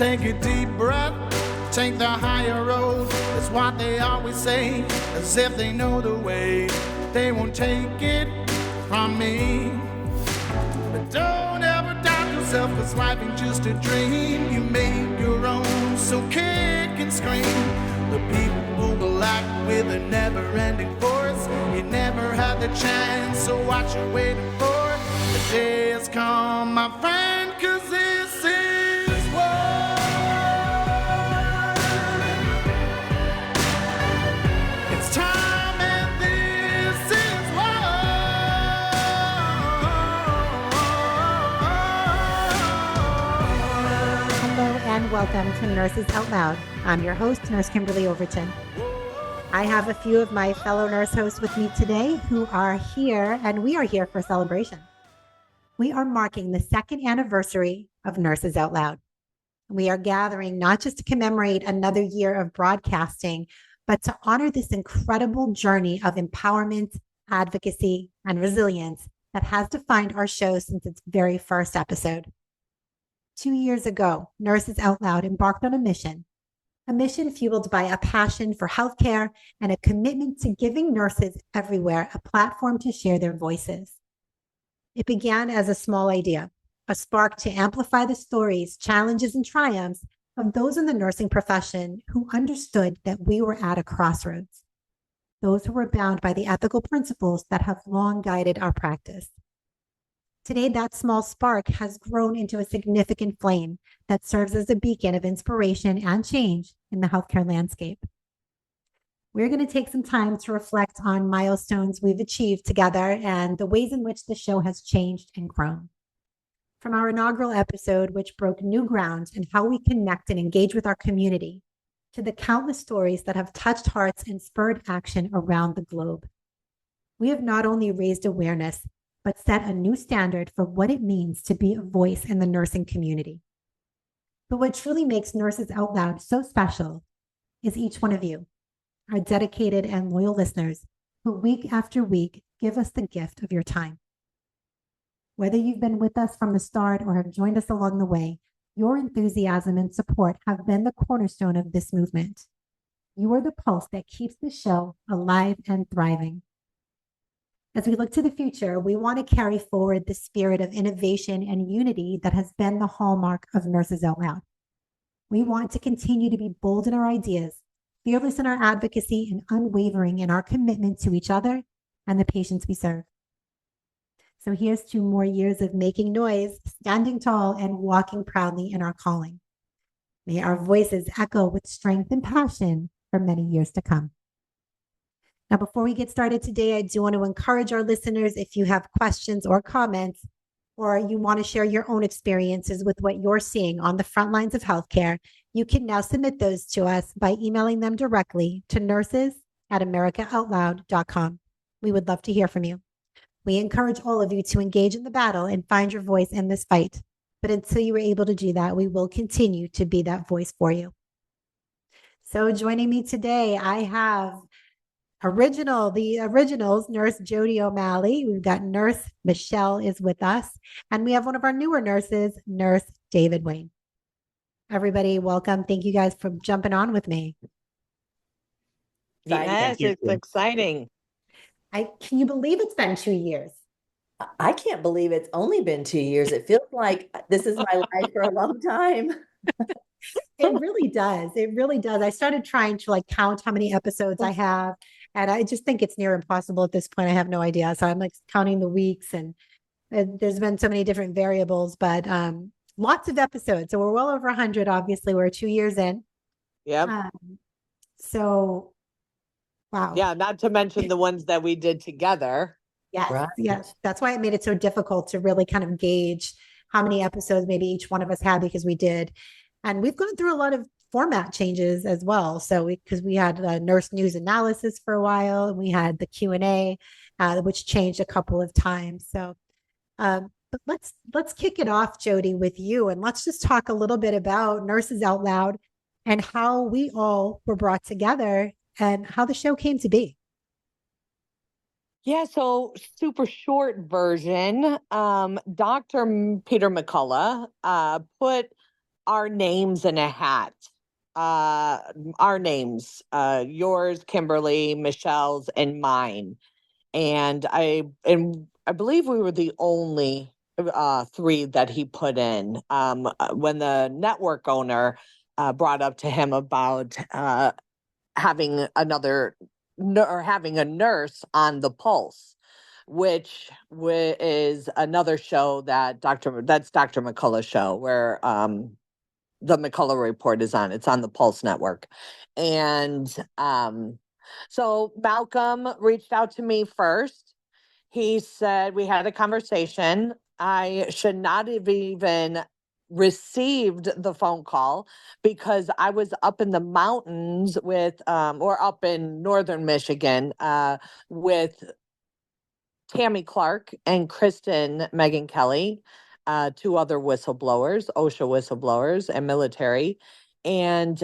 Take a deep breath, take the higher road. That's what they always say, as if they know the way. They won't take it from me. But don't ever doubt yourself, 'cause life ain't just a dream. You made your own, so kick and scream. The people will act with a never-ending force. You never had the chance, so what you waiting for? The day has come, my friend, 'cause this is war. It's time and this is war. Hello and welcome to Nurses Out Loud. I'm your host, Nurse Kimberly Overton. I have a few of my fellow nurse hosts with me today who are here, and we are here for a celebration. We are marking the second anniversary of Nurses Out Loud. We are gathering not just to commemorate another year of broadcasting, but to honor this incredible journey of empowerment, advocacy, and resilience that has defined our show since its very first episode. 2 years ago, Nurses Out Loud embarked on a mission fueled by a passion for healthcare and a commitment to giving nurses everywhere a platform to share their voices. It began as a small idea, a spark to amplify the stories, challenges, and triumphs of those in the nursing profession who understood that we were at a crossroads, those who were bound by the ethical principles that have long guided our practice. Today, that small spark has grown into a significant flame that serves as a beacon of inspiration and change in the healthcare landscape. We're going to take some time to reflect on milestones we've achieved together and the ways in which the show has changed and grown. From our inaugural episode, which broke new ground in how we connect and engage with our community, to the countless stories that have touched hearts and spurred action around the globe. We have not only raised awareness, but set a new standard for what it means to be a voice in the nursing community. But what truly makes Nurses Out Loud so special is each one of you, our dedicated and loyal listeners who week after week give us the gift of your time. Whether you've been with us from the start or have joined us along the way, your enthusiasm and support have been the cornerstone of this movement. You are the pulse that keeps the show alive and thriving. As we look to the future, we want to carry forward the spirit of innovation and unity that has been the hallmark of Nurses Out Loud. We want to continue to be bold in our ideas, fearless in our advocacy, and unwavering in our commitment to each other and the patients we serve. So here's 2 more years of making noise, standing tall, and walking proudly in our calling. May our voices echo with strength and passion for many years to come. Now, before we get started today, I do want to encourage our listeners, if you have questions or comments, or you want to share your own experiences with what you're seeing on the front lines of healthcare, you can now submit those to us by emailing them directly to nurses@americaoutloud.com. We would love to hear from you. We encourage all of you to engage in the battle and find your voice in this fight. But until you are able to do that, we will continue to be that voice for you. So joining me today, I have the originals, Nurse Jody O'Malley. We've got Nurse Michelle is with us. And we have one of our newer nurses, Nurse David Wayne. Everybody, welcome. Thank you guys for jumping on with me. Yes, it's exciting. Can you believe it's been 2 years? I can't believe it's only been 2 years. It feels like this is my life for a long time. It really does. It really does. I started trying to count how many episodes I have, and I just think it's near impossible at this point. I have no idea. So I'm counting the weeks, and there's been so many different variables, but lots of episodes. So we're well over 100. Obviously, we're 2 years in. Yep. So, wow. Yeah, not to mention the ones that we did together. Yes, Right. yes. That's why it made it so difficult to really kind of gauge how many episodes maybe each one of us had, because we did. And we've gone through a lot of format changes as well. So because we had nurse news analysis for a while, and we had the Q&A, which changed a couple of times. So, but let's kick it off, Jody, with you, and let's just talk a little bit about Nurses Out Loud and how we all were brought together and how the show came to be. Yeah, so super short version. Dr. Peter McCullough put our names in a hat. Our names, yours, Kimberly, Michelle's, and mine. And I believe we were the only three that he put in. When the network owner brought up to him about having having a nurse on the Pulse, which is another show that that's Dr. McCullough's show, where the McCullough Report is on. It's on the Pulse Network. And so Malcolm reached out to me first. He said we had a conversation. I should not have even received the phone call because I was up in the mountains with, or up in northern Michigan with Tammy Clark and Kristen Megan Kelly, two other whistleblowers, OSHA whistleblowers and military, and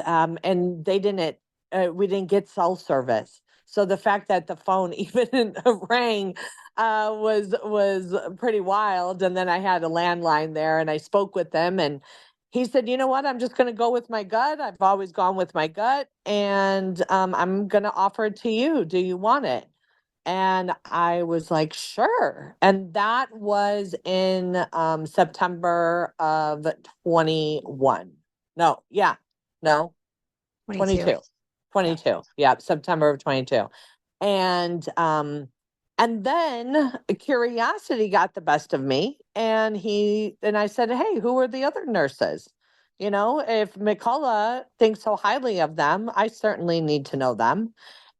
they didn't. We didn't get cell service, so the fact that the phone even rang was pretty wild. And then I had a landline there, and I spoke with them, and he said, "You know what? I'm just going to go with my gut. I've always gone with my gut, and I'm going to offer it to you. Do you want it?" And I was like, sure. And that was in September of 21. No, yeah, no, 22. 22. 22. Yeah, September of 22. And then curiosity got the best of me. And I said, hey, who are the other nurses? You know, if McCullough thinks so highly of them, I certainly need to know them.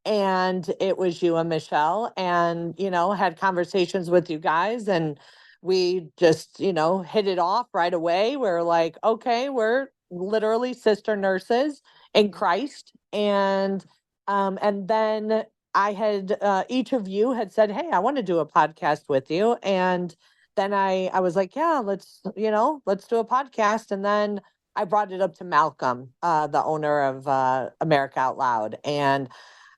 And it was you and Michelle, and had conversations with you guys, and we just hit it off right away. We're like, okay, we're literally sister nurses in Christ. And then I had each of you had said, hey, I want to do a podcast with you. And then I was like, yeah, let's do a podcast. And then I brought it up to Malcolm, the owner of America Out Loud, and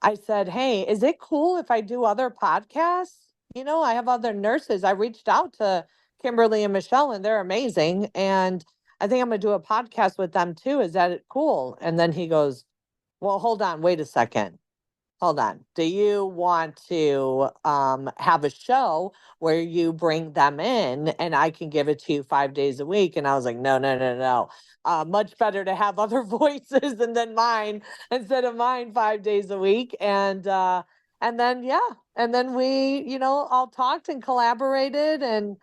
I said, hey, is it cool if I do other podcasts? I have other nurses. I reached out to Kimberly and Michelle, and they're amazing. And I think I'm going to do a podcast with them too. Is that cool? And then he goes, well, hold on, wait a second. Hold on. Do you want to have a show where you bring them in and I can give it to you 5 days a week? And I was like, no, no, no, no. Much better to have other voices and then mine instead of mine 5 days a week. And then, yeah. And then we, all talked and collaborated. And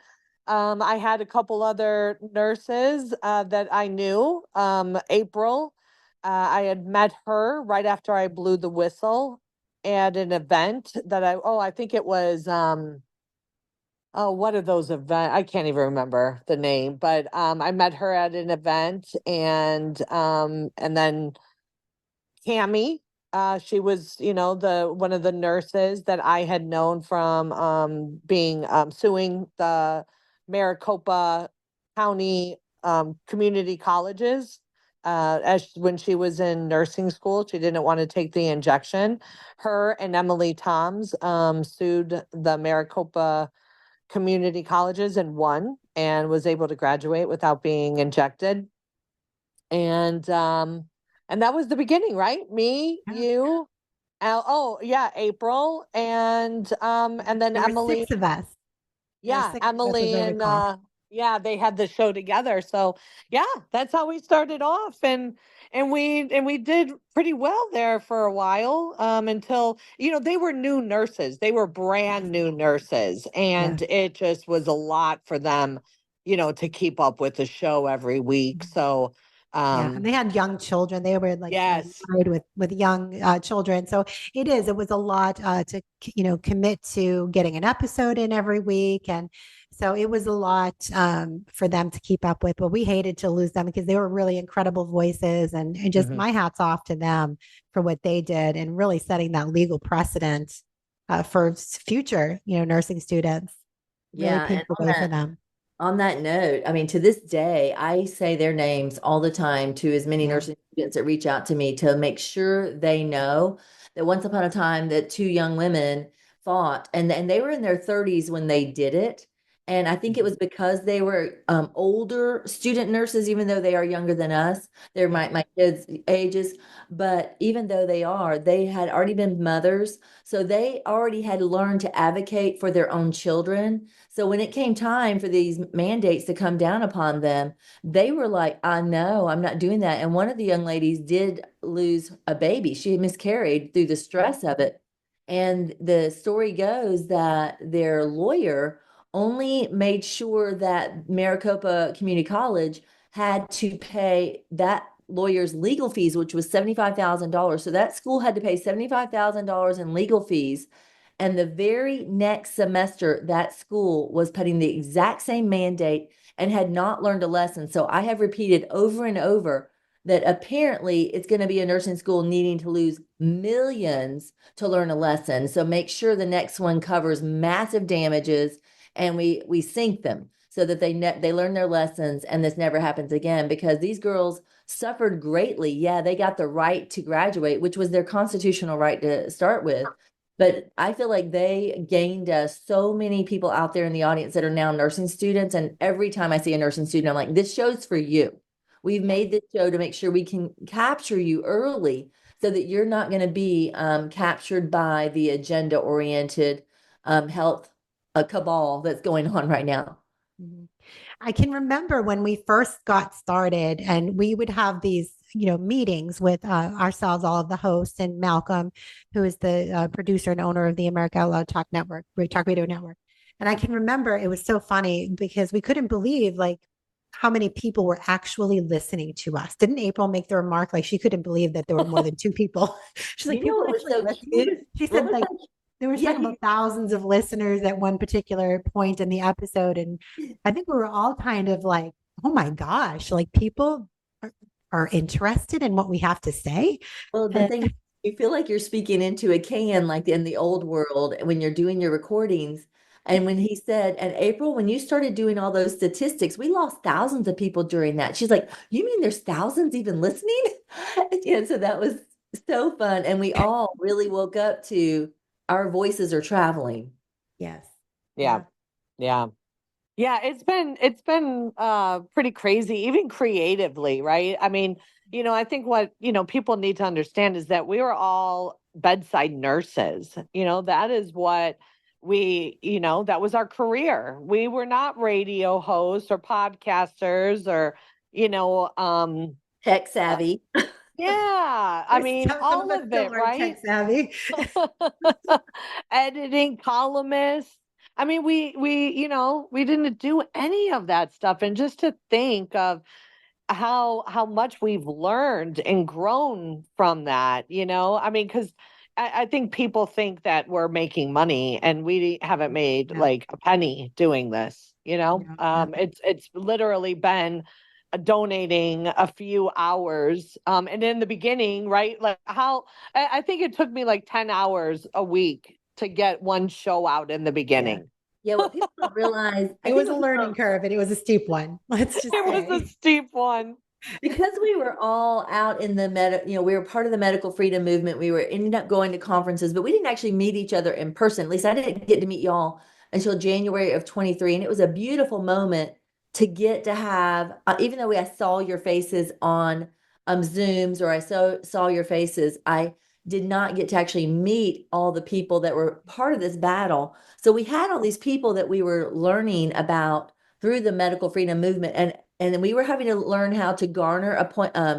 I had a couple other nurses that I knew. April, I had met her right after I blew the whistle at an event that I think it was, what are those events? I can't even remember the name, but I met her at an event, and then Tammy, she was, the one of the nurses that I had known from being suing the Maricopa County community colleges. When she was in nursing school, she didn't want to take the injection. Her and Emily Toms sued the Maricopa community colleges and won, and was able to graduate without being injected. And that was the beginning, right? Me, Yeah. you, oh yeah, April, and then There were Emily. 6 of us. There were Yeah, 6 of us, as Emily I and recall. yeah, they had the show together. So yeah, that's how we started off, and we did pretty well there for a while, until they were new nurses. They were brand new nurses, Yeah. and it just was a lot for them, to keep up with the show every week. So Yeah, and they had young children. They were like yes. married with young children. So it was a lot to commit to getting an episode in every week, and so it was a lot for them to keep up with. But we hated to lose them because they were really incredible voices, and just Mhm. my hats off to them for what they did and really setting that legal precedent for future nursing students. Really Yeah, and paved the way for them. on that note, I mean, to this day, I say their names all the time to as many Yeah. nursing students that reach out to me to make sure they know that once upon a time that two young women fought, and they were in their 30s when they did it. And I think it was because they were older student nurses, even though they are younger than us. They're my kids' ages, but even though they had already been mothers. So they already had learned to advocate for their own children. So when it came time for these mandates to come down upon them, they were like, I know, I'm not doing that. And one of the young ladies did lose a baby. She miscarried through the stress of it. And the story goes that their lawyer only made sure that Maricopa Community College had to pay that lawyer's legal fees, which was $75,000. So that school had to pay $75,000 in legal fees. And the very next semester, that school was putting the exact same mandate and had not learned a lesson. So I have repeated over and over that apparently it's going to be a nursing school needing to lose millions to learn a lesson. So make sure the next one covers massive damages and we sink them so that they learn their lessons and this never happens again, because these girls suffered greatly. Yeah, they got the right to graduate, which was their constitutional right to start with. But I feel like they gained so many people out there in the audience that are now nursing students. And every time I see a nursing student, I'm like, this show's for you. We've made this show to make sure we can capture you early so that you're not going to be captured by the agenda-oriented health cabal that's going on right now. I can remember when we first got started and we would have these, meetings with ourselves, all of the hosts, and Malcolm, who is the producer and owner of the America Out Loud Talk Network, Talk Radio Network. And I can remember it was so funny because we couldn't believe like how many people were actually listening to us. Didn't April make the remark like she couldn't believe that there were more than two people? She's like, people was so cute. She said like there were talking about thousands of listeners at one particular point in the episode. And I think we were all kind of like, oh my gosh, like people are interested in what we have to say. Well, the thing is, you feel like you're speaking into a can, like in the old world when you're doing your recordings. And when he said, and April, when you started doing all those statistics, we lost thousands of people during that. She's like, you mean there's thousands even listening? So that was so fun. And we all really woke up to our voices are traveling. Yes. Yeah. It's been pretty crazy, even creatively, right? I mean, I think what, people need to understand is that we were all bedside nurses. That is what that was our career. We were not radio hosts or podcasters or, Tech savvy. Yeah, I mean, all of it, right? Tech savvy. Editing, columnists. I mean, we we didn't do any of that stuff. And just to think of how much we've learned and grown from that, I mean, because I think people think that we're making money and we haven't made like a penny doing this, it's literally been donating a few hours. And in the beginning, right? Like I think it took me like 10 hours a week to get one show out in the beginning. Yeah, what people don't realize, it was a learning curve and it was a steep one. Let's just say. It was a steep one. Because we were all out in the we were part of the medical freedom movement. We were ended up going to conferences, but we didn't actually meet each other in person. At least I didn't get to meet y'all until January of 23. And it was a beautiful moment to get to have, even though I saw your faces on Zooms or I saw your faces, I did not get to actually meet all the people that were part of this battle. So we had all these people that we were learning about through the medical freedom movement. And then we were having to learn how to garner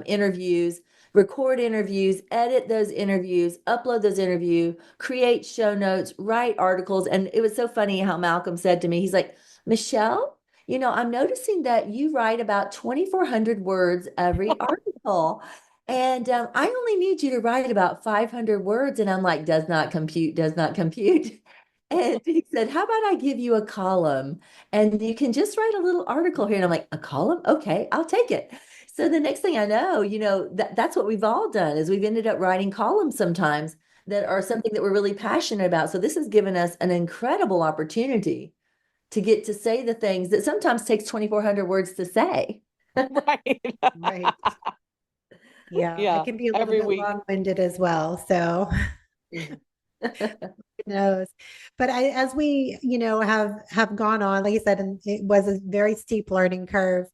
interviews, record interviews, edit those interviews, upload those interviews, create show notes, write articles. And it was so funny how Malcolm said to me, he's like, Michelle, I'm noticing that you write about 2,400 words every article. And I only need you to write about 500 words. And I'm like, does not compute, does not compute. And he said, how about I give you a column and you can just write a little article here. And I'm like, a column? Okay, I'll take it. So the next thing I know, that's what we've all done is we've ended up writing columns sometimes that are something that we're really passionate about. So this has given us an incredible opportunity to get to say the things that sometimes takes 2,400 words to say. Right. Right. Yeah. It can be a little bit long-winded as well. So knows. But as we, have gone on, like you said, and it was a very steep learning curve.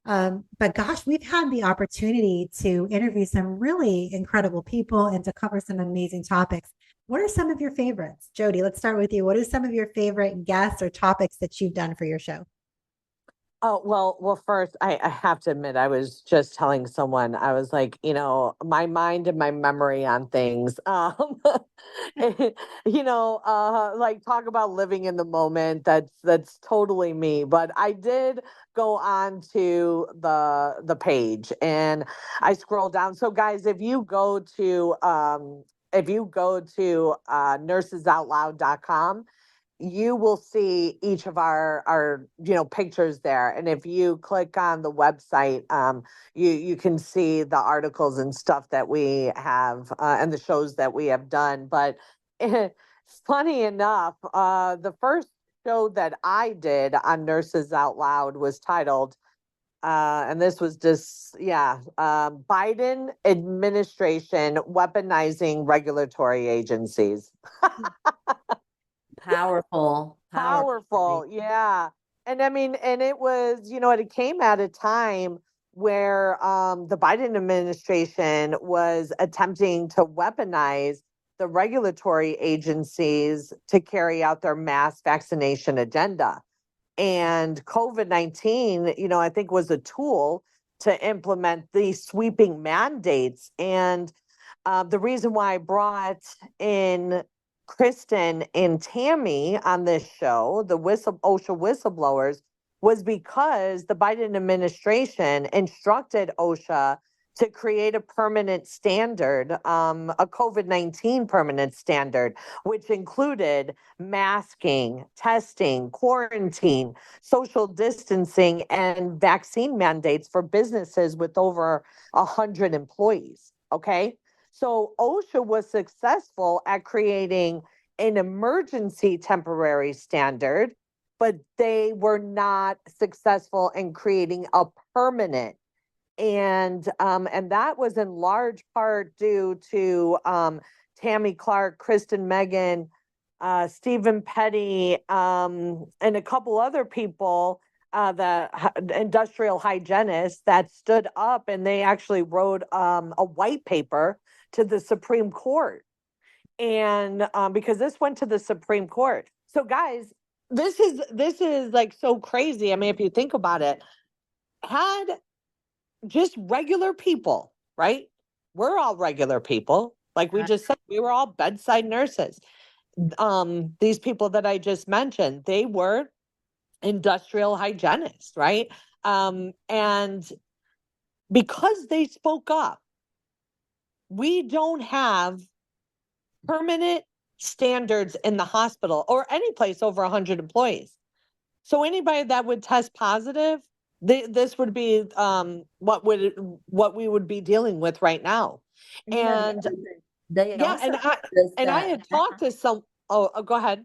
But gosh, we've had the opportunity to interview some really incredible people and to cover some amazing topics. What are some of your favorites? Jody, let's start with you. What are some of your favorite guests or topics that you've done for your show? Oh, well, first, I have to admit, I was just telling someone, I was like, my mind and my memory on things, like talk about living in the moment. That's totally me. But I did go on to the page and I scroll down. So guys, if you go to nursesoutloud.com, you will see each of our pictures there, and if you click on the website, you can see the articles and stuff that we have, and the shows that we have done. But funny enough, the first show that I did on Nurses Out Loud was titled, and this was just, Biden administration weaponizing regulatory agencies. Powerful, Powerful, yeah. And I mean, and it was, it came at a time where the Biden administration was attempting to weaponize the regulatory agencies to carry out their mass vaccination agenda. And COVID-19, I think was a tool to implement these sweeping mandates. And the reason why I brought in Kristen and Tammy on this show, the OSHA whistleblowers, was because the Biden administration instructed OSHA to create a permanent standard, a COVID-19 permanent standard, which included masking, testing, quarantine, social distancing, and vaccine mandates for businesses with over 100 employees. Okay. So OSHA was successful at creating an emergency temporary standard, but they were not successful in creating a permanent. And that was in large part due to Tammy Clark, Kristen Megan, Stephen Petty, and a couple other people, the industrial hygienists that stood up, and they actually wrote a white paper to the Supreme Court. And because this went to the Supreme Court. So guys, this is like so crazy. I mean, if you think about it, had just regular people, right? We're all regular people. Like we just said, we were all bedside nurses. These people that I just mentioned, they were industrial hygienists, right? And because they spoke up, we don't have permanent standards in the hospital or any place over 100 employees. So anybody that would test positive, this would be what we would be dealing with right now. And they yeah, also and I had talked to some. Oh, go ahead.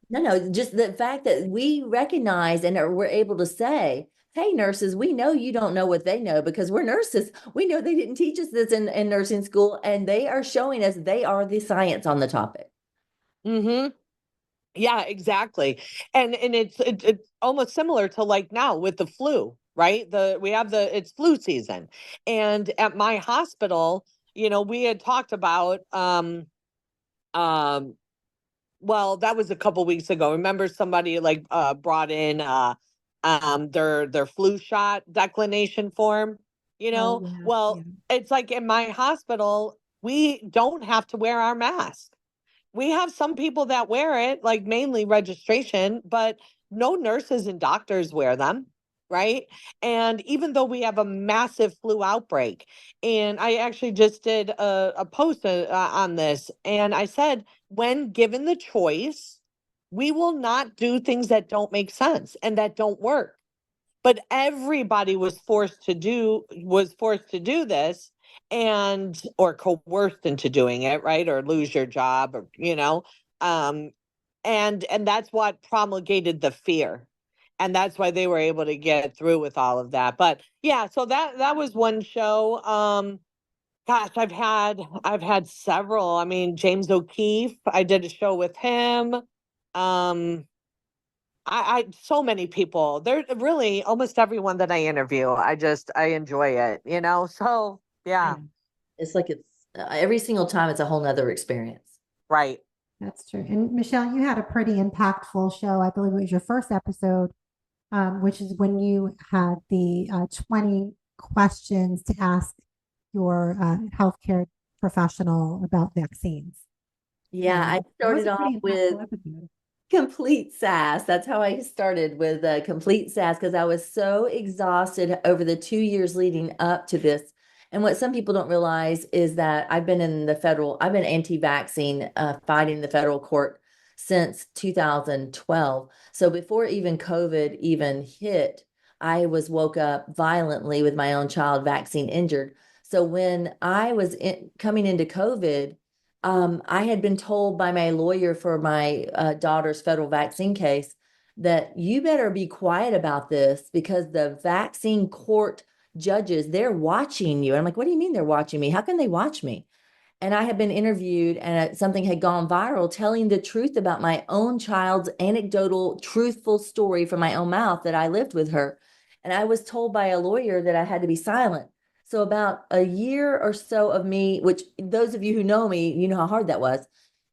No, just the fact that we recognize and we're able to say, hey, nurses, we know you don't know what they know because we're nurses. We know they didn't teach us this in nursing school, and they are showing us they are the science on the topic. Mm-hmm. Yeah, exactly. And it's almost similar to like now with the flu, right? It's flu season. And at my hospital, we had talked about well, that was a couple weeks ago. Remember somebody like brought in their flu shot declination form, Oh, yeah, Well, yeah. it's like in my hospital, we don't have to wear our mask. We have some people that wear it, like mainly registration, but no nurses and doctors wear them, right? And even though we have a massive flu outbreak, and I actually just did a post on this, and I said, when given the choice, we will not do things that don't make sense and that don't work. But everybody was forced to do this, and or coerced into doing it, right? Or lose your job, or um and that's what promulgated the fear, and that's why they were able to get through with all of that. But yeah, so that was one show. Gosh, I've had several. I mean, James O'Keefe, I did a show with him. Um, I so many people. There really almost everyone that I interview. I enjoy it, you know. So I yeah, know. It's like every single time it's a whole nother experience. right. That's true. And Michelle, you had a pretty impactful show. I believe it was your first episode, which is when you had the 20 questions to ask your healthcare professional about vaccines. Yeah, I That was started a off pretty with impactful episode. complete sass. That's how I started with complete sass because I was so exhausted over the 2 years leading up to this. And what some people don't realize is that I've been anti-vaccine fighting the federal court since 2012. So before even COVID even hit, I was woke up violently with my own child vaccine injured. So when I was coming into COVID, I had been told by my lawyer for my daughter's federal vaccine case that you better be quiet about this because the vaccine court judges, they're watching you. And I'm like, what do you mean they're watching me? How can they watch me? And I had been interviewed, and something had gone viral telling the truth about my own child's anecdotal, truthful story from my own mouth that I lived with her. And I was told by a lawyer that I had to be silent. So, about a year or so of me, which those of you who know me, you know how hard that was.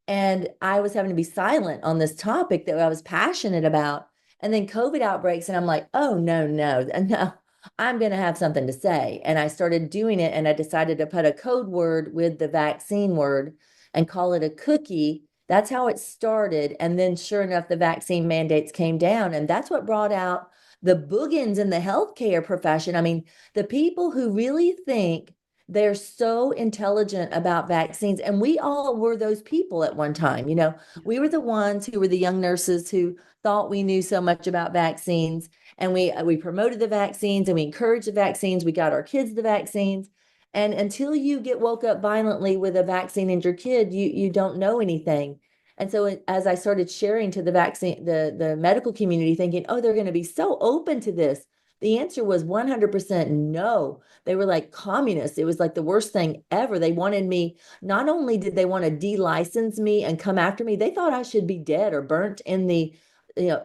And I was having to be silent on this topic that I was passionate about. And then COVID outbreaks, and I'm like, oh, no, no, no, I'm going to have something to say. And I started doing it, and I decided to put a code word with the vaccine word and call it a cookie. That's how it started. And then, sure enough, the vaccine mandates came down, and that's what brought out the boogans in the healthcare profession. I mean, the people who really think they're so intelligent about vaccines. And we all were those people at one time. You know, we were the ones who were the young nurses who thought we knew so much about vaccines. And we promoted the vaccines and we encouraged the vaccines. We got our kids the vaccines. And until you get woke up violently with a vaccine in your kid, you don't know anything. And so as I started sharing to the vaccine, the medical community, thinking, oh, they're going to be so open to this. The answer was 100% no. They were like communists. It was like the worst thing ever. They wanted me, not only did they want to de-license me and come after me, they thought I should be dead or burnt in the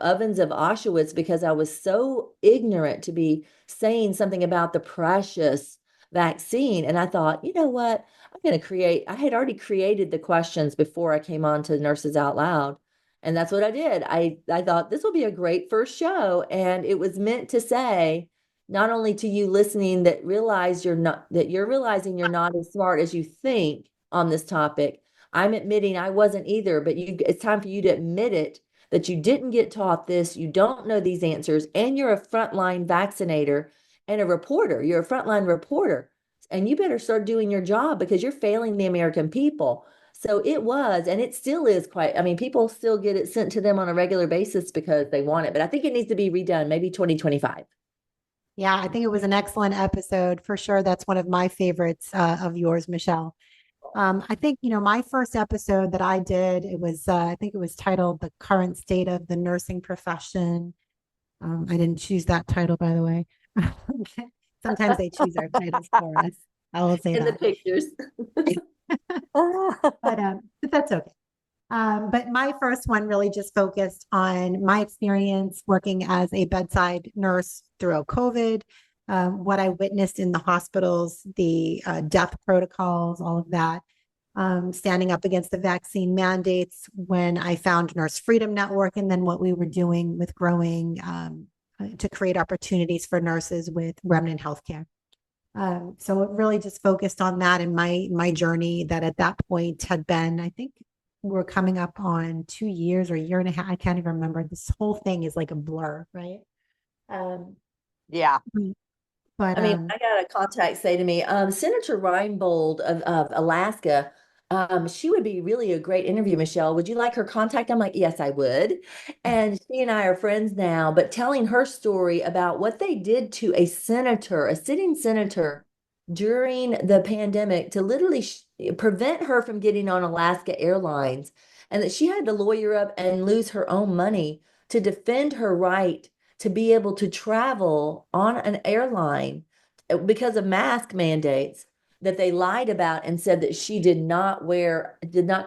ovens of Auschwitz because I was so ignorant to be saying something about the precious vaccine. And I thought, you know what? I had already created the questions before I came on to Nurses Out Loud. And that's what I did. I thought this will be a great first show. And it was meant to say, not only to you listening that you're realizing you're not as smart as you think on this topic. I'm admitting I wasn't either, but it's time for you to admit it that you didn't get taught this, you don't know these answers, and you're a frontline vaccinator and a reporter. You're a frontline reporter, and you better start doing your job because you're failing the American people. So it was, and it still is I mean, people still get it sent to them on a regular basis because they want it, but I think it needs to be redone, maybe 2025. Yeah, I think it was an excellent episode for sure. That's one of my favorites of yours, Michelle. I think, my first episode that I did, I think it was titled The Current State of the Nursing Profession. I didn't choose that title, by the way. Sometimes they choose our titles for us. I will say In the that. pictures. But that's okay. But my first one really just focused on my experience working as a bedside nurse throughout COVID, what I witnessed in the hospitals, the death protocols, all of that, standing up against the vaccine mandates when I found Nurse Freedom Network, and then what we were doing with growing to create opportunities for nurses with remnant healthcare. So it really just focused on that and my journey that at that point had been, I think we're coming up on 2 years or a year and a half. I can't even remember. This whole thing is like a blur, right? Yeah. But I mean, I got a contact say to me, Senator Reinbold of Alaska, she would be really a great interview, Michelle. Would you like her contact? I'm like, yes, I would. And she and I are friends now, but telling her story about what they did to a senator, a sitting senator during the pandemic to literally prevent her from getting on Alaska Airlines, and that she had to lawyer up and lose her own money to defend her right to be able to travel on an airline because of mask mandates. that they lied about and said that she did not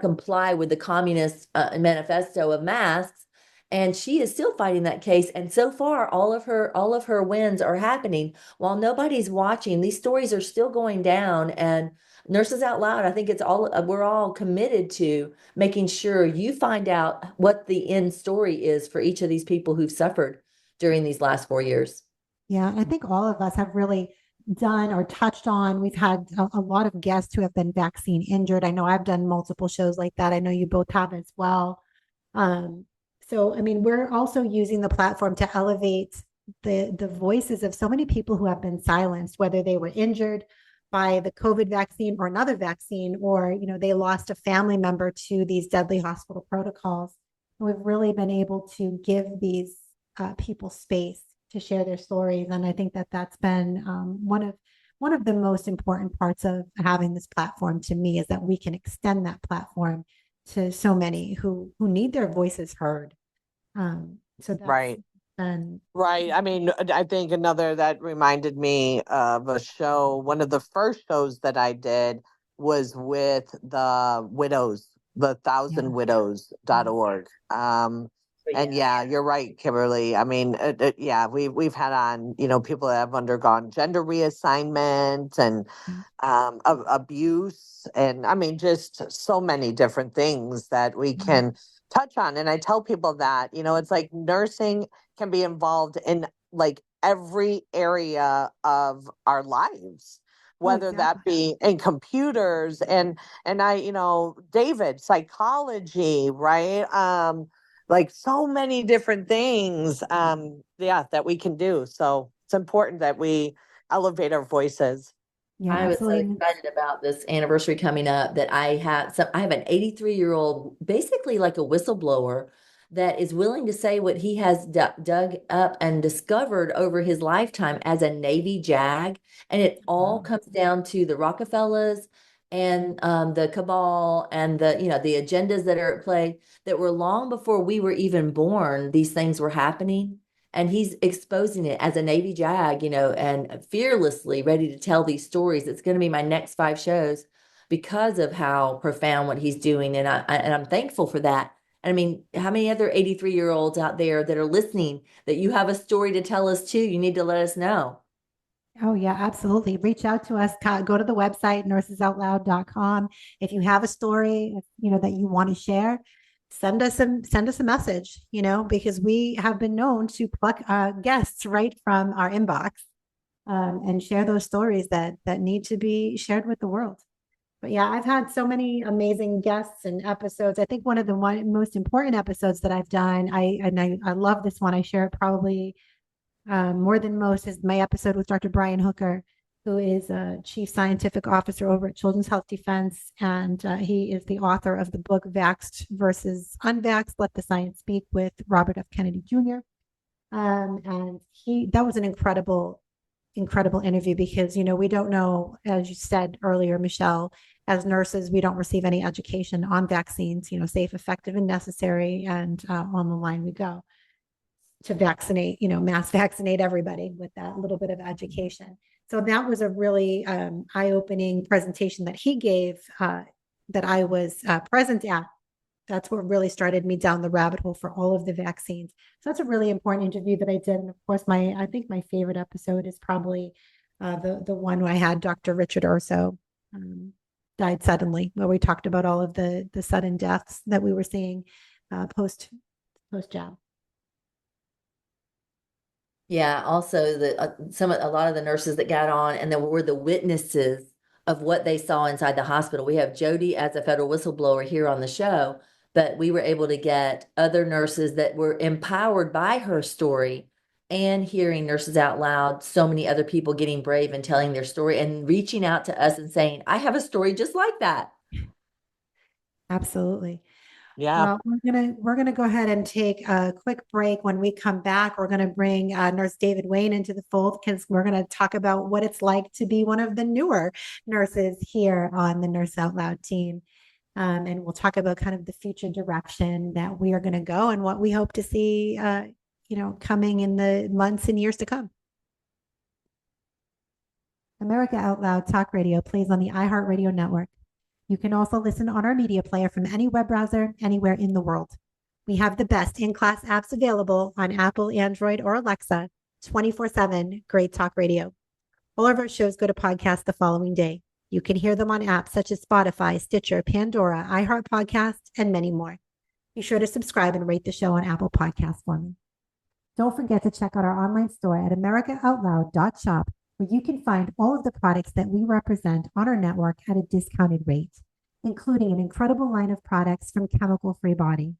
comply with the communist manifesto of masks. And she is still fighting that case. And so far, all of her wins are happening while nobody's watching. These stories are still going down. And Nurses Out Loud, I think we're all committed to making sure you find out what the end story is for each of these people who've suffered during these last 4 years. Yeah, I think all of us have really done or touched on. We've had a lot of guests who have been vaccine injured. I know I've done multiple shows like that. I know you both have as well. Um, so, I mean, we're also using the platform to elevate the voices of so many people who have been silenced, whether they were injured by the COVID vaccine or another vaccine, or they lost a family member to these deadly hospital protocols. We've really been able to give these people space to share their stories, and I think that that's been one of the most important parts of having this platform to me, is that we can extend that platform to so many who need their voices heard. So that's Right. been Right. I mean, I think another that reminded me of a show, one of the first shows that I did was with the widows, the yeah. thousandwidows.org. And yeah, you're right, Kimberly. I mean, yeah, we've had on, people that have undergone gender reassignment and abuse, and I mean, just so many different things that we can touch on. And I tell people that, it's like nursing can be involved in like every area of our lives, whether that be in computers and David, psychology, right? Like so many different things, that we can do. So it's important that we elevate our voices. Yeah, I was so absolutely. excited about this anniversary coming up that I have an 83-year-old, basically like a whistleblower, that is willing to say what he has dug up and discovered over his lifetime as a Navy JAG. And it all comes down to the Rockefellers and the cabal and the agendas that are at play that were long before we were even born. These things were happening. And he's exposing it as a Navy JAG, and fearlessly ready to tell these stories. It's going to be my next 5 shows because of how profound what he's doing. And I'm thankful for that. I mean, how many other 83-year-olds out there that are listening that you have a story to tell us too? You need to let us know. Oh, yeah, absolutely. Reach out to us. Go to the website, nursesoutloud.com. If you have a story, that you want to share, send us a message, because we have been known to pluck guests right from our inbox, and share those stories that need to be shared with the world. But yeah, I've had so many amazing guests and episodes. I think one of the most important episodes that I've done, I love this one. I share it probably more than most, is my episode with Dr. Brian Hooker, who is a chief scientific officer over at Children's Health Defense. And he is the author of the book Vaxxed versus Unvaxxed, Let the Science Speak, with Robert F. Kennedy Jr. And that was an incredible interview, because, we don't know, as you said earlier, Michelle, as nurses, we don't receive any education on vaccines, safe, effective, and necessary. And on the line we go to vaccinate, mass vaccinate everybody with that little bit of education. So that was a really eye-opening presentation that he gave, that I was present at. That's what really started me down the rabbit hole for all of the vaccines. So that's a really important interview that I did. And of course, I think my favorite episode is probably the one where I had Dr. Richard Urso, died suddenly, where we talked about all of the sudden deaths that we were seeing post jab. Yeah, also a lot of the nurses that got on and then were the witnesses of what they saw inside the hospital. We have Jody as a federal whistleblower here on the show, but we were able to get other nurses that were empowered by her story and hearing Nurses Out Loud, so many other people getting brave and telling their story and reaching out to us and saying, I have a story just like that. Absolutely. Yeah. Well, we're gonna go ahead and take a quick break. When we come back, we're gonna bring Nurse David Wayne into the fold, because we're gonna talk about what it's like to be one of the newer nurses here on the Nurse Out Loud team. And we'll talk about kind of the future direction that we are going to go and what we hope to see, coming in the months and years to come. America Out Loud Talk Radio plays on the iHeartRadio network. You can also listen on our media player from any web browser anywhere in the world. We have the best in-class apps available on Apple, Android, or Alexa, 24/7 Great Talk Radio. All of our shows go to podcast the following day. You can hear them on apps such as Spotify, Stitcher, Pandora, iHeart Podcasts, and many more. Be sure to subscribe and rate the show on Apple Podcasts for me. Don't forget to check out our online store at americaoutloud.shop, where you can find all of the products that we represent on our network at a discounted rate, including an incredible line of products from Chemical Free Body.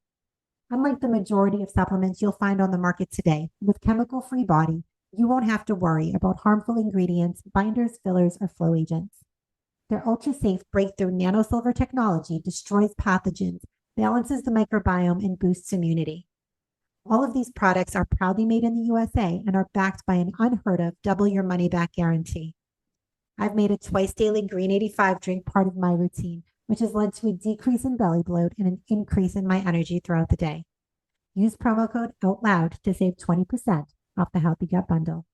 Unlike the majority of supplements you'll find on the market today, with Chemical Free Body, you won't have to worry about harmful ingredients, binders, fillers, or flow agents. Their ultra-safe breakthrough nanosilver technology destroys pathogens, balances the microbiome, and boosts immunity. All of these products are proudly made in the USA and are backed by an unheard of double your money back guarantee. I've made a twice daily Green 85 drink part of my routine, which has led to a decrease in belly bloat and an increase in my energy throughout the day. Use promo code OUTLOUD to save 20% off the Healthy Gut Bundle.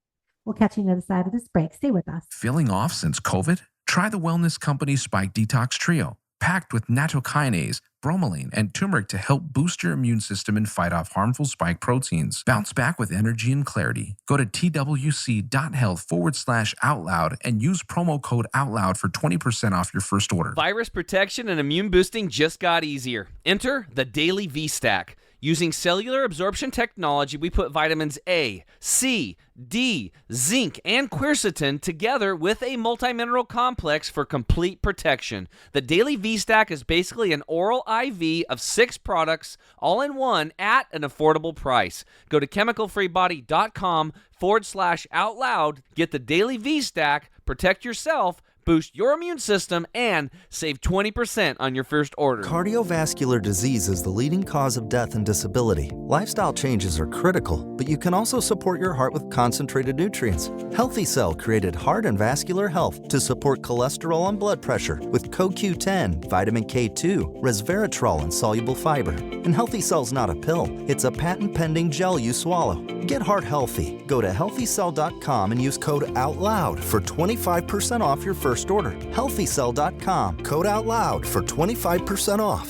We'll catch you on the other side of this break. Stay with us. Feeling off since COVID? Try the Wellness Company's Spike Detox Trio, packed with nattokinase, bromelain, and turmeric to help boost your immune system and fight off harmful spike proteins. Bounce back with energy and clarity. Go to twc.health/OUTLOUD and use promo code OUTLOUD for 20% off your first order. Virus protection and immune boosting just got easier. Enter the Daily V-Stack. Using cellular absorption technology, we put vitamins A, C, D, zinc, and quercetin together with a multi-mineral complex for complete protection. The Daily V-Stack is basically an oral IV of 6 products, all in one, at an affordable price. Go to chemicalfreebody.com/OUTLOUD, get the Daily V-Stack, protect yourself, boost your immune system, and save 20% on your first order. Cardiovascular disease is the leading cause of death and disability. Lifestyle changes are critical, but you can also support your heart with concentrated nutrients. Healthy Cell created Heart and Vascular Health to support cholesterol and blood pressure with CoQ10, vitamin K2, resveratrol, and soluble fiber. And Healthy Cell's not a pill, it's a patent-pending gel you swallow. Get heart healthy. Go to healthycell.com and use code OUTLOUD for 25% off your first order. Healthycell.com, code OUTLOUD for 25% off.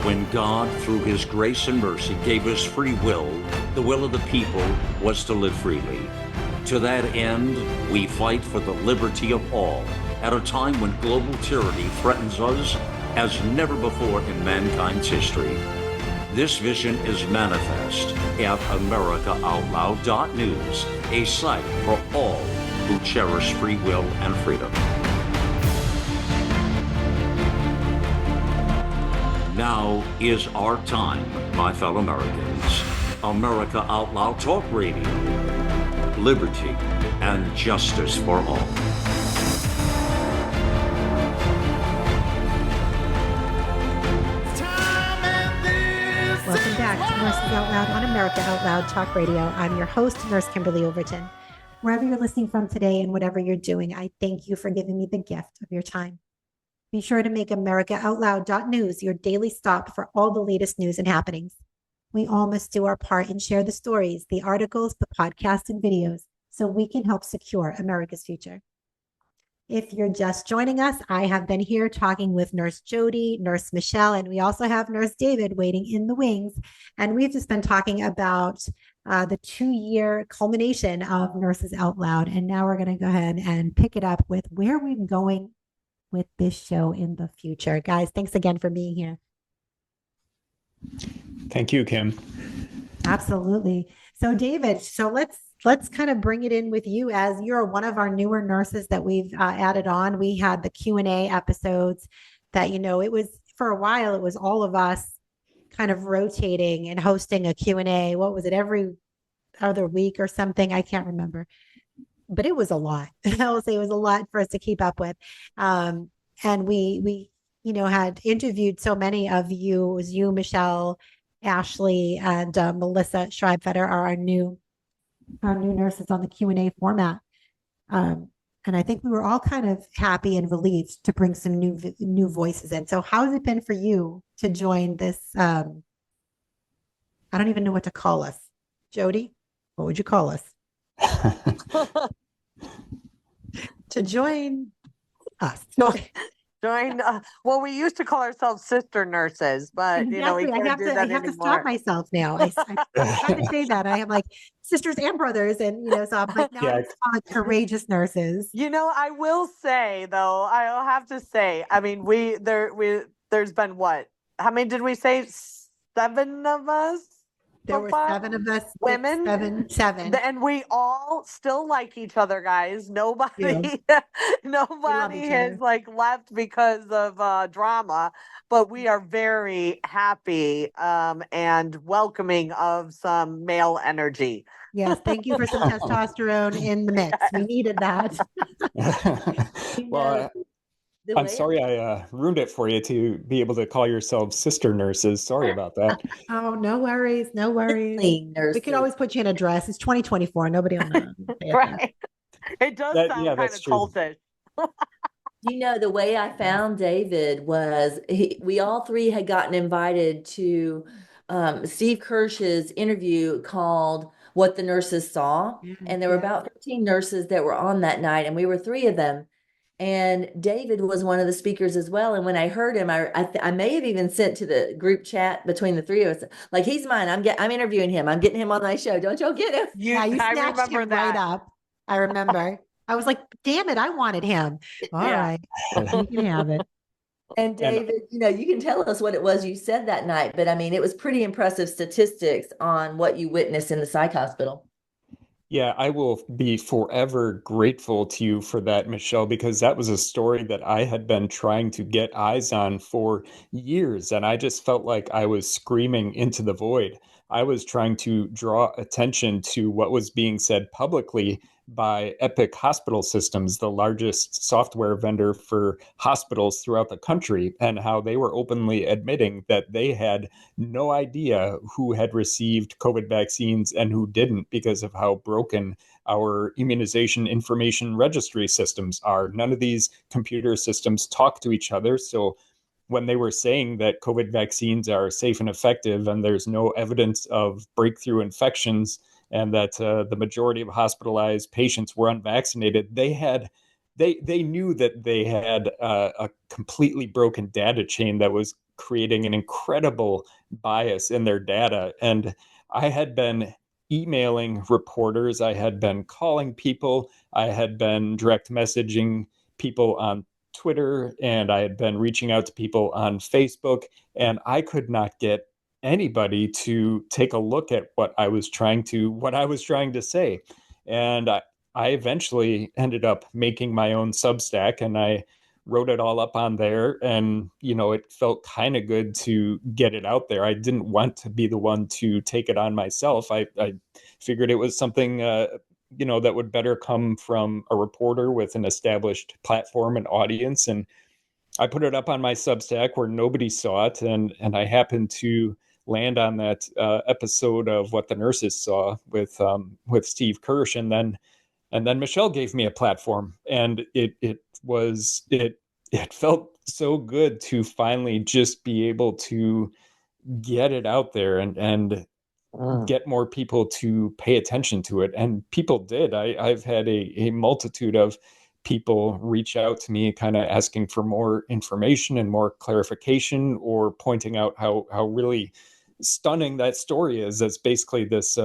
When God, through His grace and mercy, gave us free will, the will of the people was to live freely. To that end, we fight for the liberty of all at a time when global tyranny threatens us as never before in mankind's history. This vision is manifest at AmericaOutloud.news, a site for all who cherish free will and freedom. Now is our time, my fellow Americans. America Out Loud Talk Radio. Liberty and justice for all. Welcome back to Nurses Out Loud on America Out Loud Talk Radio. I'm your host, Nurse Kimberly Overton. Wherever you're listening from today and whatever you're doing, I thank you for giving me the gift of your time. Be sure to make AmericaOutloud.news your daily stop for all the latest news and happenings. We all must do our part and share the stories, the articles, the podcasts, and videos so we can help secure America's future. If you're just joining us, I have been here talking with Nurse Jody, Nurse Michelle, and we also have Nurse David waiting in the wings. And we've just been talking about the 2-year culmination of Nurses Out Loud. And now we're going to go ahead and pick it up with where we're going with this show in the future. Guys, thanks again for being here. Thank you, Kim. Absolutely. So David, let's kind of bring it in with you, as you're one of our newer nurses that we've added on. We had the Q&A episodes that, it was for a while, it was all of us kind of rotating and hosting a Q&A. What was it, every other week or something? I can't remember, but it was a lot. I will say it was a lot for us to keep up with. And we had interviewed so many of you. It was you, Michelle, Ashley, and Melissa Schreibfetter are our new nurses on the Q&A format. And I think we were all kind of happy and relieved to bring some new voices in. So how has it been for you to join this? I don't even know what to call us. Jody, what would you call us? to join us. Join. Well, we used to call ourselves sister nurses, but we Exactly. can't do that I have to stop anymore. myself now. I'm trying to say that. I have like sisters and brothers, and so I'm like, now I just call it courageous nurses. I will say though, I'll have to say, I mean, there's been what? How many did we say? 7 of us? There so were far? 7 of us, Women? seven. And we all still like each other, guys. Nobody each has other. like left because of drama, but we are very happy and welcoming of some male energy. Yes, thank you for some testosterone in the mix. We needed that. Well, I'm sorry I ruined it for you to be able to call yourselves sister nurses. Sorry about that. Oh, no worries. No worries. We could always put you in a dress. It's 2024. Nobody will know. Right. It does sound kind of cultish. The way I found David was we all 3 had gotten invited to Steve Kirsch's interview called What the Nurses Saw. And there were about 15 nurses that were on that night, and we were 3 of them. And David was one of the speakers as well. And when I heard him, I may have even sent to the group chat between the 3 of us, like, he's mine. I'm interviewing him. I'm getting him on my show. Don't y'all get him? You snatched him right up. I remember. I was like, damn it, I wanted him. All right, you can have it. And David, you can tell us what it was you said that night, but I mean, it was pretty impressive statistics on what you witnessed in the psych hospital. Yeah, I will be forever grateful to you for that, Michelle, because that was a story that I had been trying to get eyes on for years. And I just felt like I was screaming into the void. I was trying to draw attention to what was being said publicly by Epic Hospital Systems, the largest software vendor for hospitals throughout the country, and how they were openly admitting that they had no idea who had received COVID vaccines and who didn't because of how broken our immunization information registry systems are. None of these computer systems talk to each other. So when they were saying that COVID vaccines are safe and effective and there's no evidence of breakthrough infections and that the majority of hospitalized patients were unvaccinated, they knew that they had a completely broken data chain that was creating an incredible bias in their data. And I had been emailing reporters, I had been calling people, I had been direct messaging people on Twitter, and I had been reaching out to people on Facebook, and I could not get anybody to take a look at what I was trying to say. And I eventually ended up making my own Substack, and I wrote it all up on there. And, it felt kind of good to get it out there. I didn't want to be the one to take it on myself. I figured it was something, that would better come from a reporter with an established platform and audience. And I put it up on my Substack where nobody saw it. And I happened to land on that episode of What the Nurses Saw with Steve Kirsch. And then Michelle gave me a platform, and it felt so good to finally just be able to get it out there and get more people to pay attention to it. And people did. I've had a multitude of people reach out to me kind of asking for more information and more clarification, or pointing out how really stunning that story is. That's basically this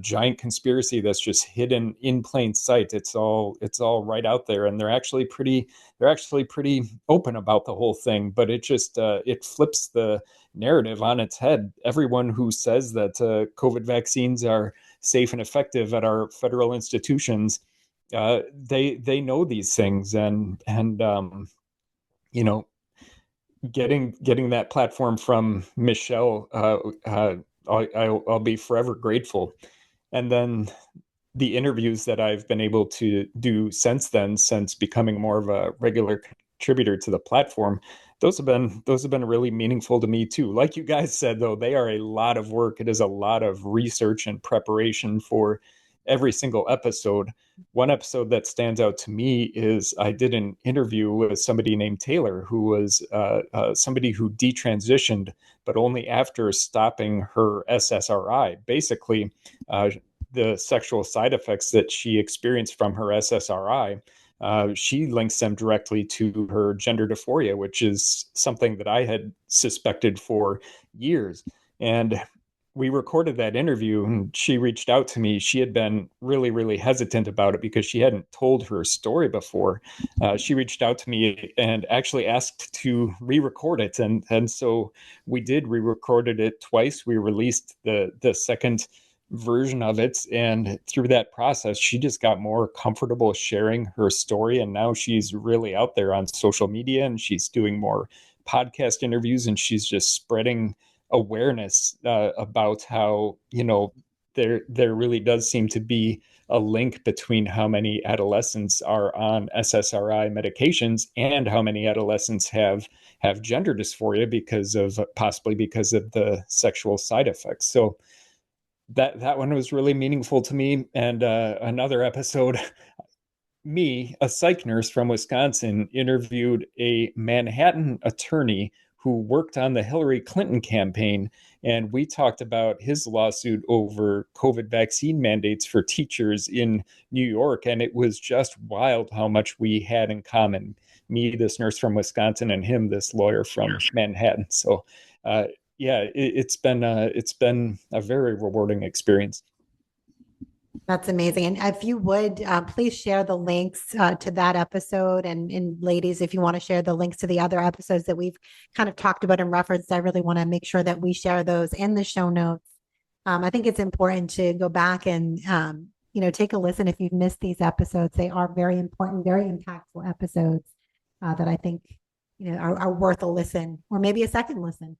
giant conspiracy that's just hidden in plain sight. It's all right out there, and they're actually pretty open about the whole thing. But it just it flips the narrative on its head. Everyone who says that COVID vaccines are safe and effective at our federal institutions, they know these things, and getting that platform from Michelle, I'll be forever grateful. And then the interviews that I've been able to do since becoming more of a regular contributor to the platform, those have been really meaningful to me too. Like you guys said, though, they are a lot of work. It is a lot of research and preparation for every single episode. One episode that stands out to me is I did an interview with somebody named Taylor, who was somebody who detransitioned, but only after stopping her SSRI. Basically, the sexual side effects that she experienced from her SSRI she links them directly to her gender dysphoria, which is something that I had suspected for years. And we recorded that interview and she reached out to me. She had been really, really hesitant about it because she hadn't told her story before. She reached out to me and actually asked to re-record it. And so we did re-recorded it twice. We released the second version of it. And through that process, she just got more comfortable sharing her story. And now she's really out there on social media and she's doing more podcast interviews and she's just spreading awareness about how, there really does seem to be a link between how many adolescents are on SSRI medications and how many adolescents have gender dysphoria possibly because of the sexual side effects. So that one was really meaningful to me. And another episode, me, a psych nurse from Wisconsin, interviewed a Manhattan attorney who worked on the Hillary Clinton campaign. And we talked about his lawsuit over COVID vaccine mandates for teachers in New York. And it was just wild how much we had in common. Me, this nurse from Wisconsin, and him, this lawyer from Manhattan. So, it's been a very rewarding experience. That's amazing. And if you would, please share the links to that episode. And ladies, if you want to share the links to the other episodes that we've kind of talked about and referenced, I really want to make sure that we share those in the show notes. I think it's important to go back and, take a listen if you've missed these episodes. They are very important, very impactful episodes that I think, are worth a listen or maybe a second listen.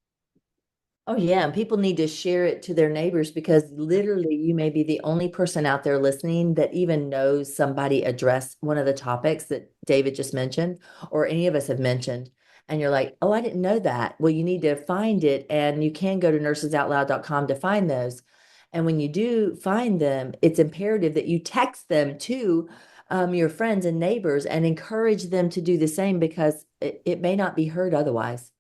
Oh, yeah. And people need to share it to their neighbors because literally you may be the only person out there listening that even knows somebody addressed one of the topics that David just mentioned or any of us have mentioned. And you're like, oh, I didn't know that. Well, you need to find it. And you can go to nursesoutloud.com to find those. And when you do find them, it's imperative that you text them to your friends and neighbors and encourage them to do the same because it may not be heard otherwise.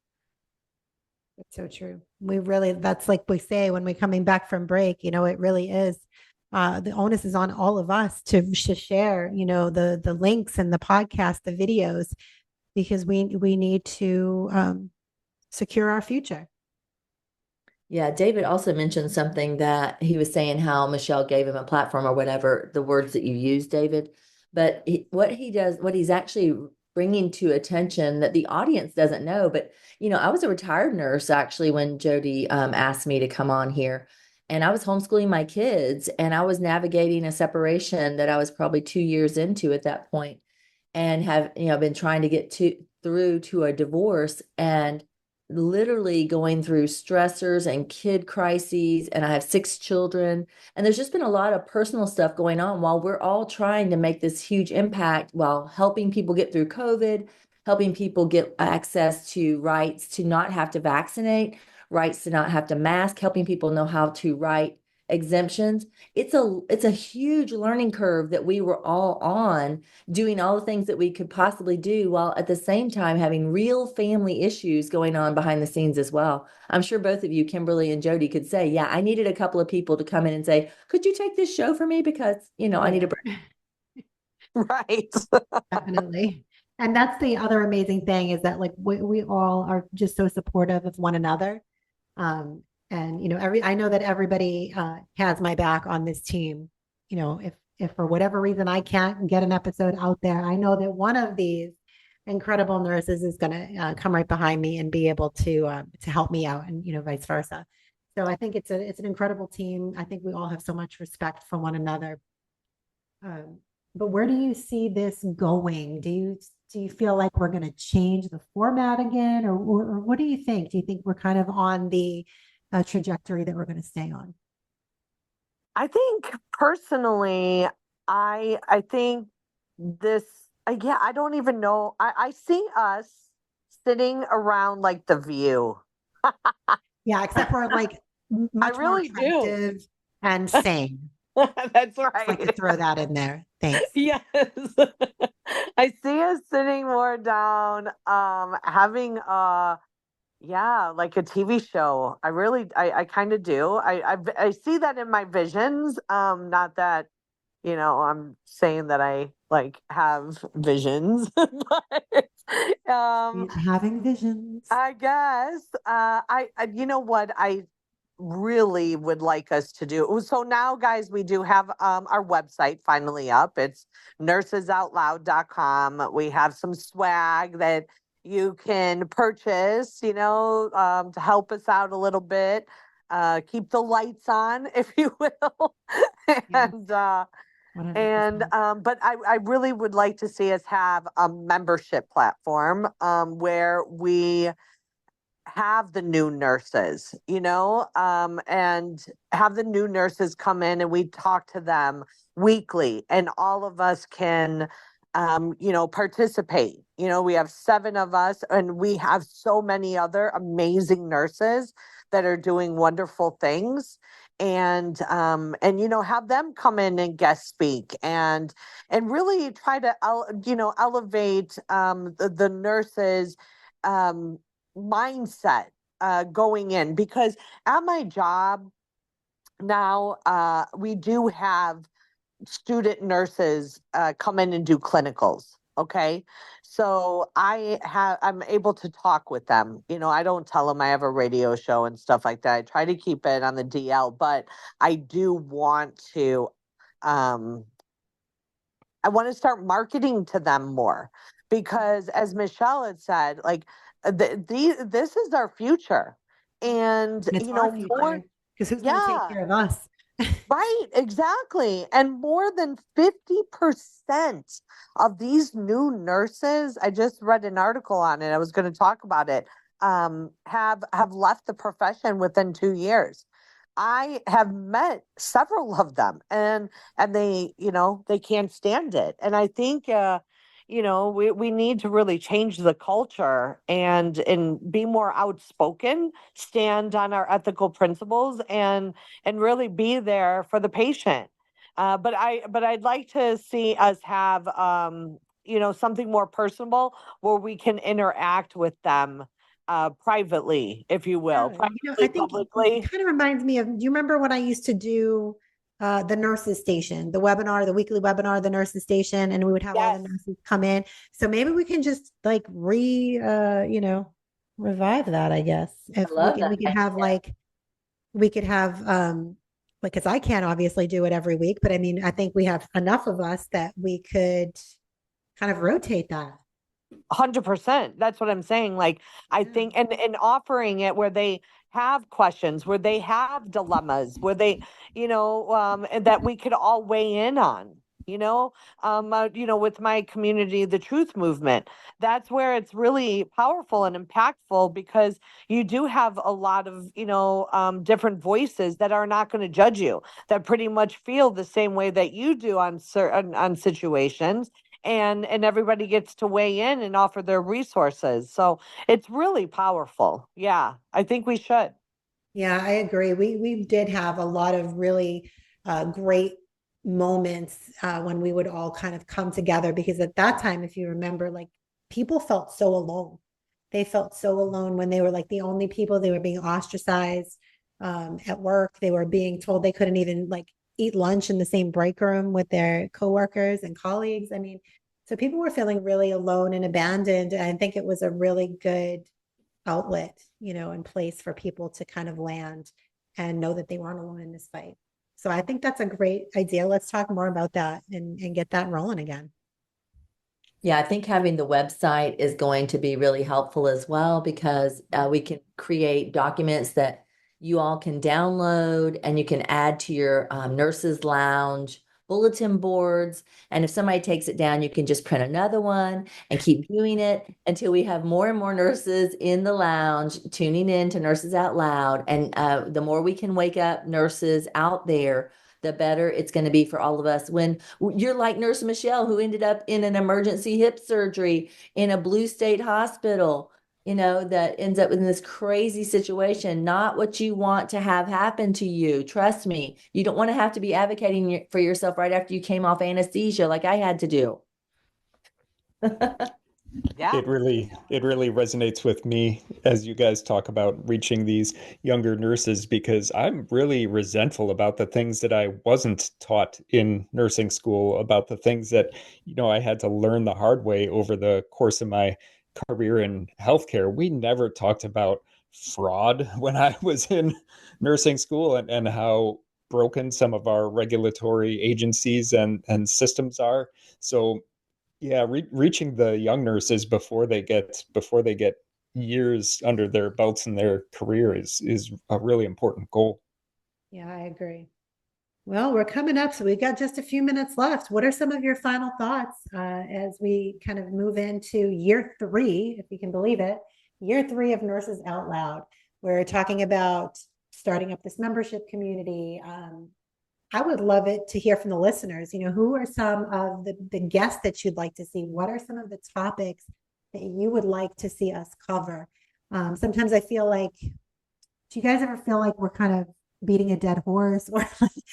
It's so true. That's like we say when we're coming back from break, it really is. The onus is on all of us to share, the links and the podcast, the videos, because we need to secure our future. Yeah, David also mentioned something that he was saying how Michelle gave him a platform or whatever, the words that you use, David. But what he's actually bringing to attention that the audience doesn't know. But, I was a retired nurse actually when Jody asked me to come on here. And I was homeschooling my kids and I was navigating a separation that I was probably 2 years into at that point and have, been trying to get through to a divorce and literally going through stressors and kid crises. And I have 6 children. And there's just been a lot of personal stuff going on while we're all trying to make this huge impact while helping people get through COVID, helping people get access to rights to not have to vaccinate, rights to not have to mask, helping people know how to write exemptions. It's a huge learning curve that we were all on, doing all the things that we could possibly do while at the same time having real family issues going on behind the scenes as well. I'm sure both of you, Kimberly and Jody, could say, yeah, I needed a couple of people to come in and say, could you take this show for me? Because, I need a break. Right. Definitely. And that's the other amazing thing is that like we all are just so supportive of one another. And, I know that everybody has my back on this team. If for whatever reason I can't get an episode out there, I know that one of these incredible nurses is going to come right behind me and be able to help me out and, vice versa. So I think it's an incredible team. I think we all have so much respect for one another. But where do you see this going? Do you feel like we're going to change the format again or what do you think? Do you think we're kind of on the trajectory that we're going to stay on? I think personally, I think this, I don't even know. I see us sitting around like The View. Yeah, except for like much more attractive and sane. That's right. Like to throw that in there. Thanks. Yes. I see us sitting more down, having like a TV show. I kind of do. I see that in my visions. Not that, I'm saying that I like have visions, but Having visions. I guess you know what I really would like us to do. So now, guys, we do have our website finally up. It's nursesoutloud.com. We have some swag that you can purchase, to help us out a little bit. Keep the lights on, if you will. Yeah. and 100%. but I really would like to see us have a membership platform where we have the new nurses, and have the new nurses come in and we talk to them weekly, and all of us can, participate. We have 7 of us, and we have so many other amazing nurses that are doing wonderful things. And have them come in and guest speak and really try to elevate the nurses mindset going in, because at my job now, we do have student nurses come in and do clinicals. Okay. So I'm able to talk with them. I don't tell them I have a radio show and stuff like that. I try to keep it on the DL, but I do want to, um, I want to start marketing to them more, because as Michelle had said, like this is our future. And, And it's our more, future, because who's going to take yeah, care of us? right, exactly. And more than 50% of these new nurses, I just read an article on it. I was going to talk about it. Have left the profession within 2 years. I have met several of them, and they can't stand it. And I think we need to really change the culture and be more outspoken, stand on our ethical principles, and really be there for the patient. But I'd like to see us have something more personable where we can interact with them privately, if you will, Yeah, I privately, think it publicly. kind of reminds me of, do you remember when I used to do the nurses station, the webinar, the weekly webinar, the nurses station, and we would have all the Yes, nurses come in. So maybe we can just like revive that, I guess. I If love that we could have idea. like, we could have, like, because I can't obviously do it every week, but I mean, I think we have enough of us that we could kind of rotate that. 100%. That's what I'm saying. Like, I Yeah. think, and offering it where they have questions, where they have dilemmas, where they, and that we could all weigh in on, with my community, the truth movement. That's where it's really powerful and impactful, because you do have a lot of, different voices that are not going to judge you, that pretty much feel the same way that you do on certain on situations, and everybody gets to weigh in and offer their resources. So it's really powerful. Yeah, I think we should. Yeah, I agree. We did have a lot of really great moments when we would all kind of come together, because at that time, if you remember, like people felt so alone. They felt so alone when they were like the only people. They were being ostracized at work. They were being told they couldn't even like eat lunch in the same break room with their coworkers and colleagues. I mean, so people were feeling really alone and abandoned. And I think it was a really good outlet, and place for people to kind of land and know that they weren't alone in this fight. So I think that's a great idea. Let's talk more about that and get that rolling again. Yeah, I think having the website is going to be really helpful as well, because we can create documents that you all can download and you can add to your nurses lounge bulletin boards. And if somebody takes it down, you can just print another one and keep viewing it until we have more and more nurses in the lounge tuning in to Nurses Out Loud. And the more we can wake up nurses out there, the better it's going to be for all of us. When you're like Nurse Michelle, who ended up in an emergency hip surgery in a blue state hospital, that ends up in this crazy situation, not what you want to have happen to you. Trust me, you don't want to have to be advocating for yourself right after you came off anesthesia like I had to do. Yeah. It really resonates with me as you guys talk about reaching these younger nurses, because I'm really resentful about the things that I wasn't taught in nursing school, about the things that, I had to learn the hard way over the course of my career in healthcare. We never talked about fraud when I was in nursing school, and how broken some of our regulatory agencies and systems are. So yeah, reaching the young nurses before they get years under their belts in their career is a really important goal. Yeah, I agree. Well, we're coming up, so we've got just a few minutes left. What are some of your final thoughts as we kind of move into year 3, if you can believe it, year 3 of Nurses Out Loud? We're talking about starting up this membership community. I would love it to hear from the listeners. Who are some of the guests that you'd like to see? What are some of the topics that you would like to see us cover? Sometimes I feel like, do you guys ever feel like we're kind of beating a dead horse? Or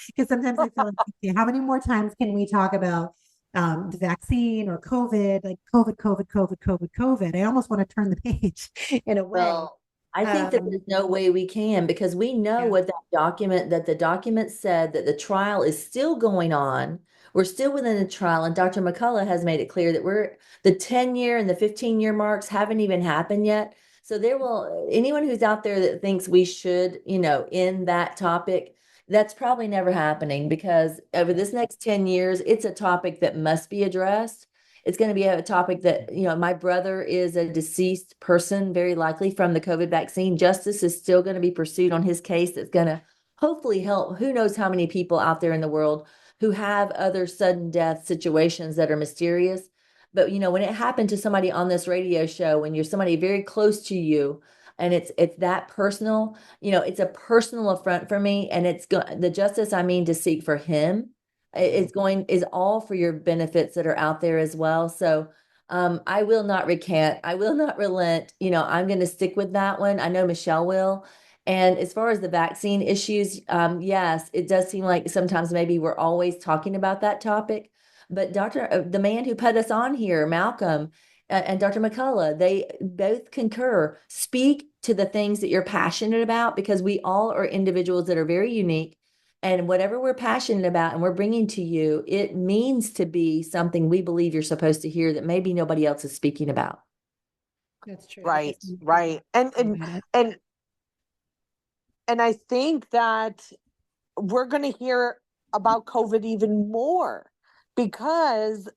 because sometimes I feel like, okay, how many more times can we talk about the vaccine or COVID, like COVID? I almost want to turn the page in a way. Well, I think that there's no way we can, because we know what that the document said, that the trial is still going on. We're still within the trial, and Dr. McCullough has made it clear that the 10-year and the 15-year marks haven't even happened yet. So anyone who's out there that thinks we should, end that topic, that's probably never happening, because over this next 10 years, it's a topic that must be addressed. It's going to be a topic that, my brother is a deceased person, very likely from the COVID vaccine. Justice is still going to be pursued on his case. That's going to hopefully help who knows how many people out there in the world who have other sudden death situations that are mysterious. But, when it happened to somebody on this radio show, when you're somebody very close to you, and it's that personal, it's a personal affront for me. And the justice I mean to seek for him is all for your benefits that are out there as well. So I will not recant. I will not relent. I'm going to stick with that one. I know Michelle will. And as far as the vaccine issues, yes, it does seem like sometimes maybe we're always talking about that topic. But the man who put us on here, Malcolm, and Dr. McCullough, they both concur. Speak to the things that you're passionate about, because we all are individuals that are very unique. And whatever we're passionate about and we're bringing to you, it means to be something we believe you're supposed to hear that maybe nobody else is speaking about. That's true. Right. And I think that we're going to hear about COVID even more, because,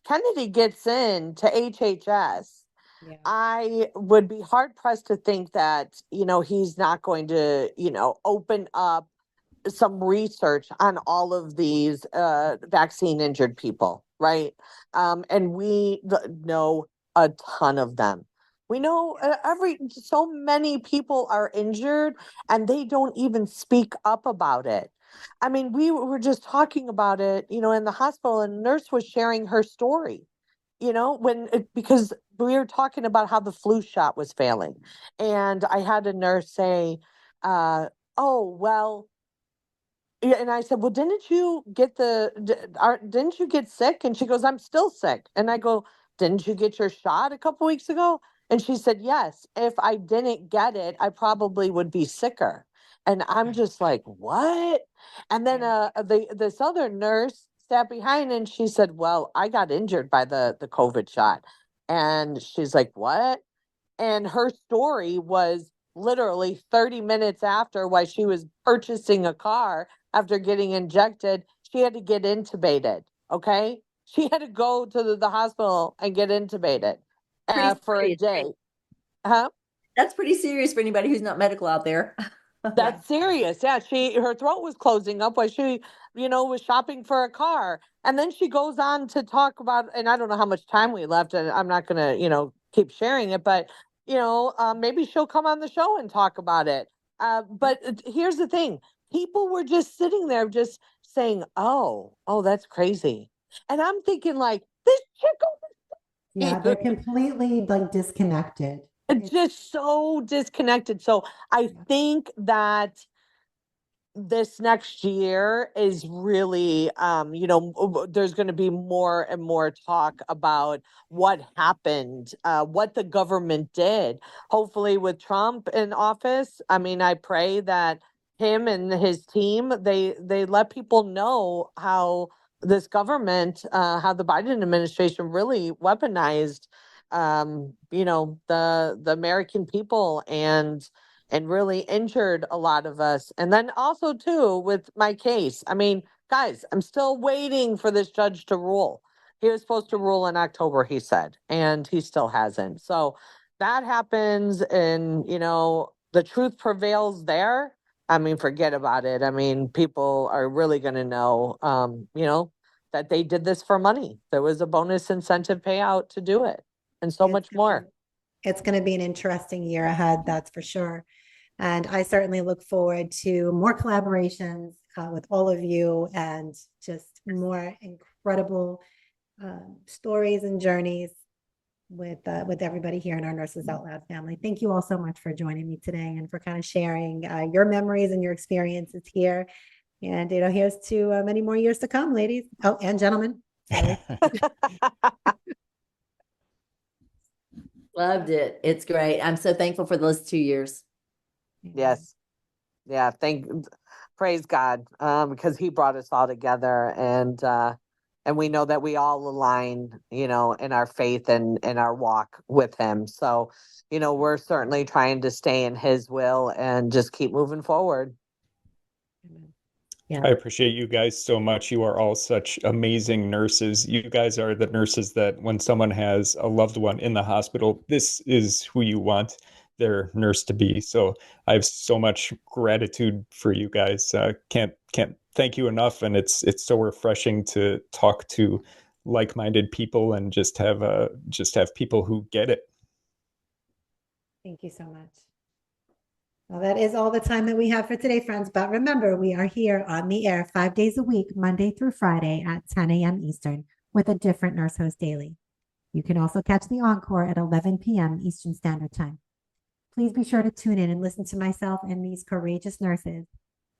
Kennedy gets into HHS. Yeah. I would be hard pressed to think that, he's not going to, open up some research on all of these vaccine injured people, right? And we know a ton of them. We know so many people are injured and they don't even speak up about it. I mean, we were just talking about it, in the hospital, and a nurse was sharing her story, because we were talking about how the flu shot was failing. And I had a nurse say, oh, well, yeah, and I said, well, didn't you get didn't you get sick? And she goes, I'm still sick. And I go, didn't you get your shot a couple weeks ago? And she said, yes, if I didn't get it, I probably would be sicker. And I'm just like, what? And then this other nurse sat behind and she said, well, I got injured by the COVID shot. And she's like, what? And her story was literally 30 minutes after, while she was purchasing a car after getting injected, she had to get intubated. Okay. She had to go to the hospital and get intubated for a day. Huh? That's pretty serious for anybody who's not medical out there. That's serious. Yeah. Her throat was closing up while she, was shopping for a car. And then she goes on to talk about, and I don't know how much time we left, and I'm not going to, keep sharing it, but maybe she'll come on the show and talk about it. But here's the thing. People were just sitting there just saying, oh, that's crazy. And I'm thinking like, this chick They're completely like disconnected. just so disconnected. So I think that this next year is really, there's going to be more and more talk about what happened, what the government did. Hopefully, with Trump in office, I mean, I pray that him and his team they let people know how this government, how the Biden administration really weaponized, the American people and really injured a lot of us. And then also too with my case, I mean, guys, I'm still waiting for this judge to rule. He was supposed to rule in October, he said, and he still hasn't. So that happens, and the truth prevails there. I mean, forget about it. I mean, people are really going to know, that they did this for money. There was a bonus incentive payout to do it, and so much more. It's going to be an interesting year ahead, that's for sure. And I certainly look forward to more collaborations with all of you, and just more incredible stories and journeys with everybody here in our Nurses Out Loud family. Thank you all so much for joining me today and for kind of sharing your memories and your experiences here. And here's to many more years to come, ladies. Oh, and gentlemen. Sorry. Loved it. It's great. I'm so thankful for those 2 years. Yes. Yeah. Praise God, because he brought us all together, and we know that we all align, in our faith and in our walk with him. So, we're certainly trying to stay in his will and just keep moving forward. I appreciate you guys so much. You are all such amazing nurses. You guys are the nurses that when someone has a loved one in the hospital, this is who you want their nurse to be. So I have so much gratitude for you guys. Can't thank you enough. And it's so refreshing to talk to like-minded people and just have people who get it. Thank you so much. Well, that is all the time that we have for today, friends. But remember, we are here on the air 5 days a week, Monday through Friday at 10 a.m. Eastern, with a different nurse host daily. You can also catch the encore at 11 p.m. Eastern Standard Time. Please be sure to tune in and listen to myself and these courageous nurses.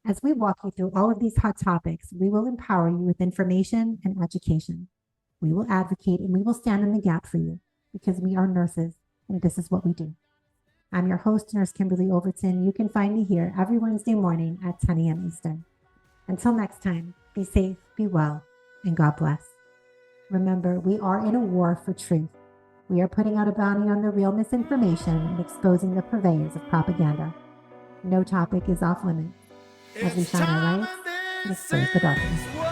As we walk you through all of these hot topics, we will empower you with information and education. We will advocate and we will stand in the gap for you, because we are nurses and this is what we do. I'm your host, Nurse Kimberly Overton. You can find me here every Wednesday morning at 10 a.m. Eastern. Until next time, be safe, be well, and God bless. Remember, we are in a war for truth. We are putting out a bounty on the real misinformation and exposing the purveyors of propaganda. No topic is off limits. As we shine our lights and expose the darkness.